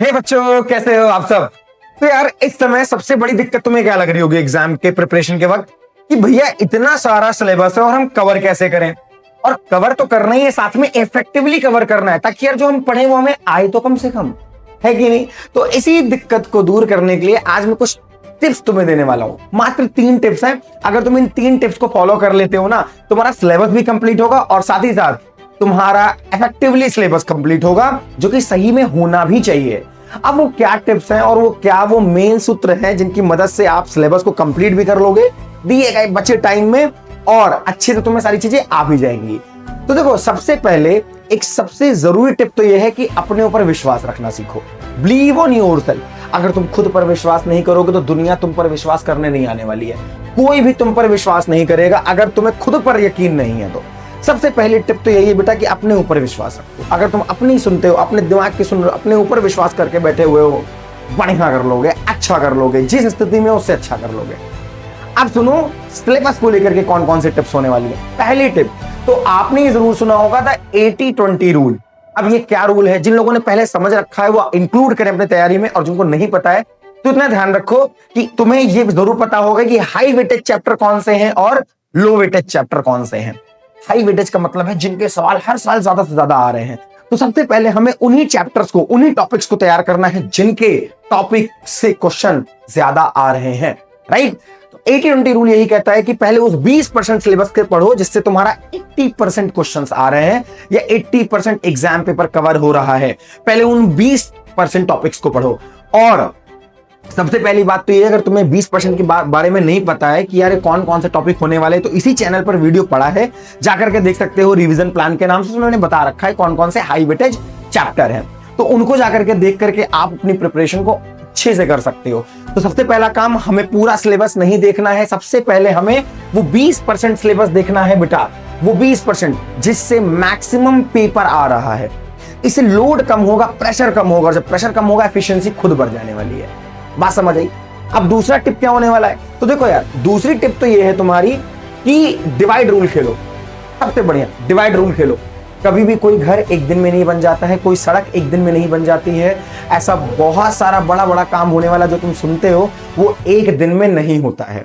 हे बच्चों, कैसे हो आप सब। तो यार इस समय सबसे बड़ी दिक्कत तुम्हें क्या लग रही होगी एग्जाम के प्रिपरेशन के वक्त कि भैया इतना सारा सिलेबस है और हम कवर कैसे करें। और कवर तो करना ही है, साथ में इफेक्टिवली कवर करना है ताकि यार जो हम पढ़े वो हमें आए तो कम से कम, है कि नहीं। तो इसी दिक्कत को दूर करने के लिए आज मैं कुछ टिप्स तुम्हें देने वाला हूं। मात्र 3 टिप्स हैं। अगर तुम इन 3 टिप्स को फॉलो कर लेते हो ना, तुम्हारा सिलेबस भी कंप्लीट होगा और साथ ही साथ तुम्हारा इफेक्टिवली सिलेबस कंप्लीट होगा, जो कि सही में होना भी चाहिए। अब वो क्या टिप्स हैं और वो मेन सूत्र हैं जिनकी मदद से आप सिलेबस को कंप्लीट भी कर लोगे दिए गए बचे टाइम में, और अच्छे से तुम्हें सारी चीजें आ भी जाएंगी। तो देखो, सबसे पहले एक सबसे जरूरी टिप तो यह है कि अपने ऊपर विश्वास रखना सीखो। Believe on yourself. अगर तुम खुद पर विश्वास नहीं करोगे तो दुनिया तुम पर विश्वास करने नहीं आने वाली है। कोई भी तुम पर विश्वास नहीं करेगा अगर तुम्हें खुद पर यकीन नहीं है। तो सबसे पहली टिप तो यही है बेटा कि अपने ऊपर विश्वास रखो। अगर तुम अपनी सुनते हो, अपने दिमाग की सुन रहे हो, अपने ऊपर विश्वास करके बैठे हुए हो, बढ़िया कर लोगे, अच्छा कर लोगे, जिस स्थिति में उससे अच्छा कर लोगे। अब सुनो सिलेबस को लेकर के कौन कौन से टिप्स होने वाली है। पहली टिप तो आपने ये जरूर सुना होगा था 80-20 रूल। अब ये क्या रूल है, जिन लोगों ने पहले समझ रखा है वो इंक्लूड करें अपनी तैयारी में, और जिनको नहीं पता है तो इतना ध्यान रखो कि तुम्हें ये जरूर पता होगा कि हाई वेटेज चैप्टर कौन से हैं और लो वेटेज चैप्टर कौन से हैं। हाई वेटेज का मतलब है जिनके सवाल हर साल ज्यादा से ज्यादा आ रहे हैं। तो सबसे पहले हमें उन्हीं चैप्टर्स को, उन्हीं टॉपिक्स को तैयार करना है जिनके टॉपिक से क्वेश्चन ज्यादा आ रहे हैं, राइट। तो 80-20 रूल यही कहता है कि पहले उस 20% सिलेबस के पढ़ो जिससे तुम्हारा 80% क्वेश्चंस आ रहे हैं या 80% एग्जाम पेपर कवर हो रहा है। पहले उन 20% टॉपिक्स को पढ़ो। और सबसे पहली बात तो ये, अगर तुम्हें 20% के बारे में नहीं पता है कि यार कौन कौन से टॉपिक होने वाले, तो इसी चैनल पर वीडियो पड़ा है, जाकर के देख सकते हो। रिवीजन प्लान के नाम से उन्होंने बता रखा है कौन कौन से हाई वेटेज चैप्टर हैं, तो उनको जाकर के देख करके आप अपनी प्रिपरेशन को अच्छे से कर सकते हो। तो सबसे पहला काम, हमें पूरा सिलेबस नहीं देखना है, सबसे पहले हमें वो 20% सिलेबस देखना है बेटा। वो 20% जिससे मैक्सिमम पेपर आ रहा है, इससे लोड कम होगा, प्रेशर कम होगा, और जब प्रेशर कम होगा एफिशिएंसी खुद बढ़ जाने वाली है। बात समझ आई। अब दूसरा टिप क्या होने वाला है, तो देखो यार, दूसरी टिप तो ये है तुम्हारी कि डिवाइड रूल खेलो। सबसे बढ़िया डिवाइड रूल खेलो। कभी भी कोई घर एक दिन में नहीं बन जाता है, कोई सड़क एक दिन में नहीं बन जाती है। ऐसा बहुत सारा बड़ा बड़ा काम होने वाला जो तुम सुनते हो वो एक दिन में नहीं होता है।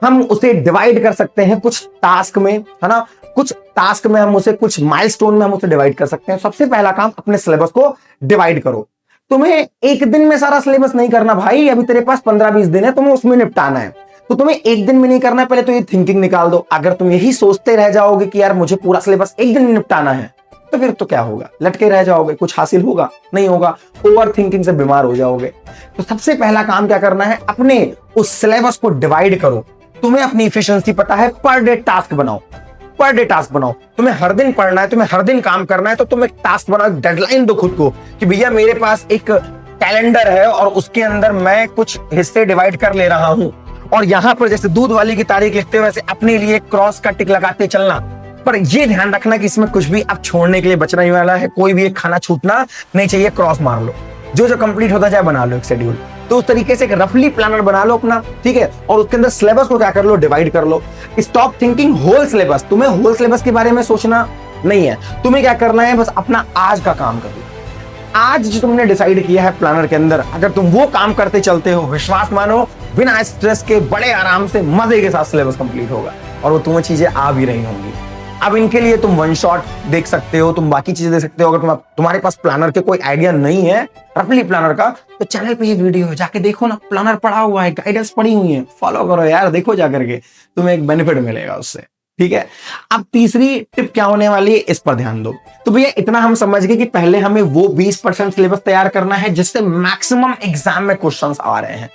हम उसे डिवाइड कर सकते हैं कुछ टास्क में, है ना। कुछ टास्क में हम उसे, कुछ माइलस्टोन में हम उसे डिवाइड कर सकते हैं। सबसे पहला काम, अपने सिलेबस को डिवाइड करो। तुम्हें एक दिन में सारा सिलेबस नहीं करना भाई, अभी तेरे पास 15-20 दिन है, तुम्हें उसमें निपटाना है। तो तुम्हें एक दिन में नहीं करना है, पहले तो ये थिंकिंग निकाल दो। अगर तुम यही सोचते रह जाओगे कि यार मुझे पूरा सिलेबस एक दिन में निपटाना है, तो फिर तो क्या होगा, लटके रह जाओगे, कुछ हासिल होगा नहीं होगा, ओवर थिंकिंग से बीमार हो जाओगे। तो सबसे पहला काम क्या करना है, अपने उस सिलेबस को डिवाइड करो। तुम्हें अपनी इफिशिएंसी पता है, पर डे टास्क बनाओ। पर डे टास्क बनाओ। तुम्हें हर दिन पढ़ना है, तुम्हें हर दिन काम करना है, तो तुम एक टास्क बनाओ, डेडलाइन दो खुद को कि भैया मेरे पास एक कैलेंडर है और उसके अंदर मैं कुछ हिस्से डिवाइड कर ले रहा हूं, और यहां पर जैसे दूध वाली की तारीख लिखते हो वैसे अपने लिए क्रॉस का टिक लगाते चलना। पर यह ध्यान रखना कि इसमें कुछ भी अब छोड़ने के लिए बचना ही वाला है, कोई भी एक खाना छूटना नहीं चाहिए, क्रॉस मार लो। जो जो कंप्लीट होता जाए बना लो एक शेड्यूल। तो उस तरीके से एक रफली प्लानर बना लो अपना, ठीक है। और उसके अंदर सिलेबस को क्या कर लो, डिवाइड कर लो। Stop thinking whole syllabus. तुम्हें होल सिलेबस के बारे में सोचना नहीं है, तुम्हें क्या करना है, बस अपना आज का काम करो। आज जो तुमने डिसाइड किया है प्लानर के अंदर, अगर तुम वो काम करते चलते हो, विश्वास मानो बिना स्ट्रेस के, बड़े आराम से, मजे के साथ सिलेबस कंप्लीट होगा, और वो तुम्हें चीजें आ भी रही होंगी। अब इनके लिए तुम वन शॉट देख सकते हो, तुम बाकी चीजें देख सकते हो। अगर तुम्हारे पास प्लानर के कोई आइडिया नहीं है, रफली प्लानर का, तो चैनल पे ये वीडियो है, जाके देखो ना, प्लानर पढ़ा हुआ है, गाइडेंस पड़ी हुई है, फॉलो करो यार, देखो जाकर के, तुम्हें एक बेनिफिट मिलेगा उससे, ठीक है। अब तीसरी टिप क्या होने वाली है, इस पर ध्यान दो। तो भैया इतना हम समझ गए कि पहले हमें वो 20% सिलेबस तैयार करना है जिससे मैक्सिमम एग्जाम में क्वेश्चंस आ रहे हैं।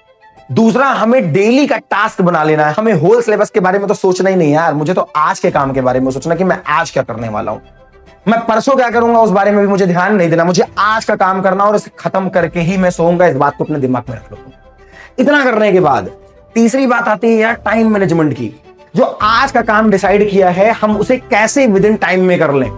दूसरा, हमें डेली का टास्क बना लेना है। हमें होल सिलेबस के बारे में तो सोचना ही नहीं यार, मुझे तो आज के काम के बारे में सोचना कि मैं आज क्या करने वाला हूं, मैं परसों क्या करूंगा उस बारे में भी मुझे ध्यान नहीं देना। मुझे आज का काम करना और इसे खत्म करके ही मैं सोऊंगा, इस बात को अपने दिमाग में रख लो। इतना करने के बाद तीसरी बात आती है यार टाइम मैनेजमेंट की। जो आज का काम डिसाइड किया है, हम उसे कैसे विद इन टाइम में कर लें।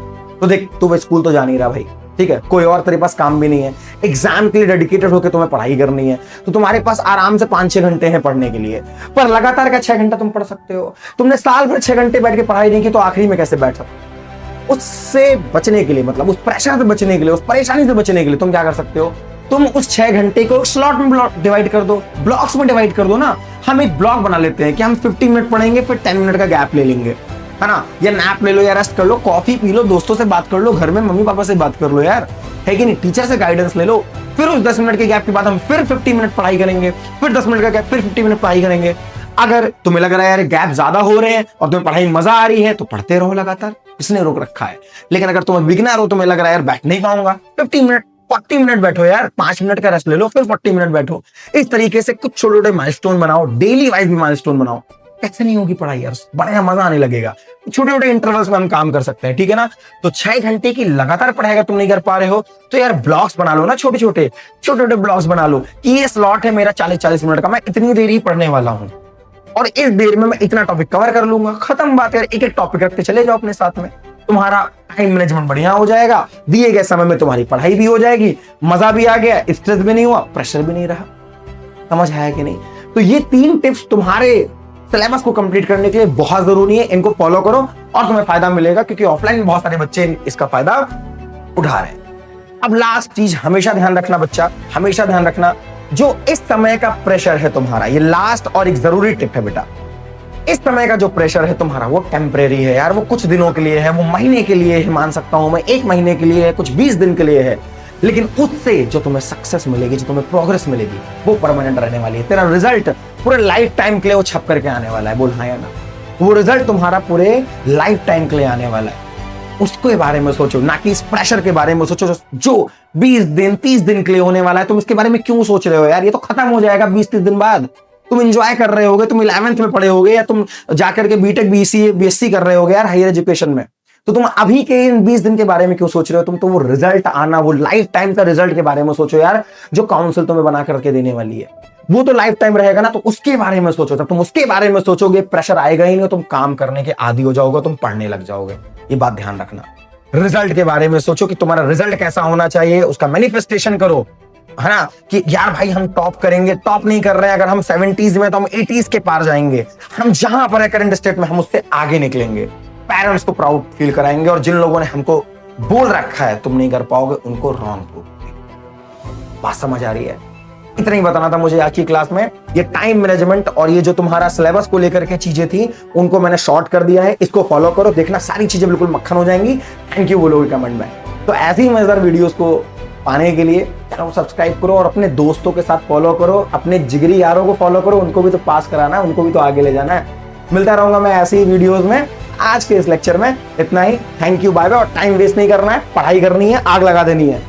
तो देख, तू स्कूल तो जा नहीं रहा भाई, ठीक है, कोई और तेरे पास काम भी नहीं है, एग्जाम के लिए डेडिकेटेड होकर तुम्हें पढ़ाई करनी है, तो तुम्हारे पास आराम से 5-6 घंटे हैं पढ़ने के लिए। पर लगातार का 6 घंटा तुम पढ़ सकते हो। तुमने साल भर 6 घंटे बैठ के पढ़ाई नहीं की, तो आखिरी में कैसे बैठ सकते हो। उससे बचने के लिए, मतलब उस प्रेशर से बचने के लिए, उस परेशानी से बचने के लिए तुम क्या कर सकते हो, तुम उस 6 घंटे को स्लॉट में डिवाइड कर दो, ब्लॉक्स में डिवाइड कर दो ना। हम एक ब्लॉक बना लेते हैं कि हम 50 मिनट पढ़ेंगे, फिर 10 मिनट का गैप ले लेंगे, है ना, या नैप ले लो, या रेस्ट कर लो, कॉफी पी लो, दोस्तों से बात कर लो, घर में मम्मी पापा से बात कर लो यार, है कि नहीं, टीचर से गाइडेंस ले लो। फिर उस 10 मिनट के गैप के बाद हम फिर 50 मिनट पढ़ाई करेंगे, फिर 10 मिनट का गैप, फिर 50 मिनट पढ़ाई करेंगे। अगर तुम्हें लग रहा है यार गैप ज्यादा हो रहे हैं और तुम्हें पढ़ाई में मजा आ रही है तो पढ़ते रहो लगातार, इसने रोक रखा है। लेकिन अगर तुम बिगिनर हो, तुम्हें लग रहा है यार बैठ नहीं पाऊंगा, 50 मिनट 40 मिनट बैठो यार, 5 मिनट का रेस्ट ले लो, फिर 40 मिनट बैठो। इस तरीके से कुछ छोटे छोटे माइलस्टोन बनाओ, डेली वाइज भी माइलस्टोन बनाओ। कैसे नहीं होगी पढ़ाई यार, बड़ा मजा आने लगेगा। छोटे छोटे इंटरवल्स में हम काम कर सकते हैं, ठीक है ना। तो 6 घंटे की लगातार पढ़ाई अगर तुम नहीं कर पा रहे हो तो यार ब्लॉक्स बना लो ना, छोटे छोटे ब्लॉक्स बना लो कि ये स्लॉट है मेरा 40-40 मिनट का, मैं इतनी देर ही पढ़ने वाला हूँ और इस देर में मैं इतना टॉपिक कवर कर लूंगा, खत्म बात है। एक एक टॉपिक रखते चले जाओ अपने साथ में, तुम्हारा टाइम मैनेजमेंट बढ़िया हो जाएगा, दिए गए समय में तुम्हारी पढ़ाई भी हो जाएगी, मजा भी आ गया, स्ट्रेस भी नहीं हुआ, प्रेशर भी नहीं रहा। समझ आया कि नहीं। तो ये 3 टिप्स तुम्हारे सिलेबस को कंप्लीट करने के लिए बहुत जरूरी है, इनको फॉलो करो और तुम्हें फायदा मिलेगा, क्योंकि ऑफलाइन में बहुत सारे बच्चे इसका फायदा उठा रहे हैं। अब लास्ट चीज हमेशा ध्यान रखना बच्चा, हमेशा ध्यान रखना, जो इस समय का प्रेशर है तुम्हारा, ये लास्ट और एक जरूरी टिप है बेटा, इस समय का जो प्रेशर है तुम्हारा वो टेम्परेरी है यार, वो कुछ दिनों के लिए है, वो महीने के लिए है, मान सकता हूं मैं 1 महीने के लिए है, कुछ 20 दिन के लिए है। लेकिन उससे जो तुम्हें सक्सेस मिलेगी, जो तुम्हें प्रोग्रेस मिलेगी, वो परमानेंट रहने वाली है। तेरा रिजल्ट पूरे लाइफ टाइम के लिए वो छप करके आने वाला है, बोल हाँ या ना। वो रिजल्ट तुम्हारा पूरे लाइफ टाइम के लिए आने वाला है। उसके बारे में सोचो, ना कि इस प्रेशर के बारे में सोचो जो 20 दिन 30 दिन के लिए होने वाला है। तुम इसके बारे में क्यों सोच रहे हो यार, ये तो खत्म हो जाएगा 20-30 दिन बाद। तुम एंजॉय कर रहे होगे, तुम 11th में पढ़े होगे, या तुम जाकर के बीटेक बीएससी कर रहे होगे यार हायर एजुकेशन में। तो तुम अभी के इन 20 दिन के बारे में क्यों सोच रहे हो, तुम तो वो रिजल्ट आना, वो लाइफ टाइम का रिजल्ट के बारे में सोचो यार, जो काउंसिल तुम्हें बना करके देने वाली है, वो तो लाइफ टाइम रहेगा ना। तो उसके बारे में सोचो। जब तुम उसके बारे में सोचोगे, प्रेशर आएगा ही नहीं, तुम काम करने के आदी हो जाओगे, तुम पढ़ने लग जाओगे। ये बात ध्यान रखना। रिजल्ट के बारे में सोचो कि तुम्हारा रिजल्ट कैसा होना चाहिए, उसका मैनिफेस्टेशन करो, है ना, कि यार भाई हम टॉप करेंगे। टॉप नहीं कर रहे हैं अगर हम 70s में, तो हम 80s के पार जाएंगे। हम जहां पर है करंट स्टेट में, हम उससे आगे निकलेंगे। पेरेंट्स को प्राउड फील कराएंगे, और जिन लोगों ने हमको बोल रखा है तुम नहीं कर पाओगे, उनको रॉन्ग प्रूव करेंगे। बात समझ आ रही है। इतना ही बताना था मुझे आज की क्लास में। ये टाइम मैनेजमेंट और ये जो तुम्हारा सिलेबस को लेकर के चीजें थी, उनको मैंने शॉर्ट कर दिया है। इसको फॉलो करो, देखना सारी चीजें बिल्कुल मक्खन हो जाएंगी। थैंक यू बोलोगे कमेंट में। तो ऐसी ही मजेदार वीडियोस को पाने के लिए चैनल को सब्सक्राइब करो और अपने दोस्तों के साथ फॉलो करो, अपने जिगरी यारों को फॉलो करो, उनको भी तो पास कराना है, उनको भी तो आगे ले जाना है। मिलता रहूंगा मैं ऐसी वीडियोस में। आज के इस लेक्चर में इतना ही। Thank you, bye bye. और टाइम वेस्ट नहीं करना है, पढ़ाई करनी है, आग लगा देनी है।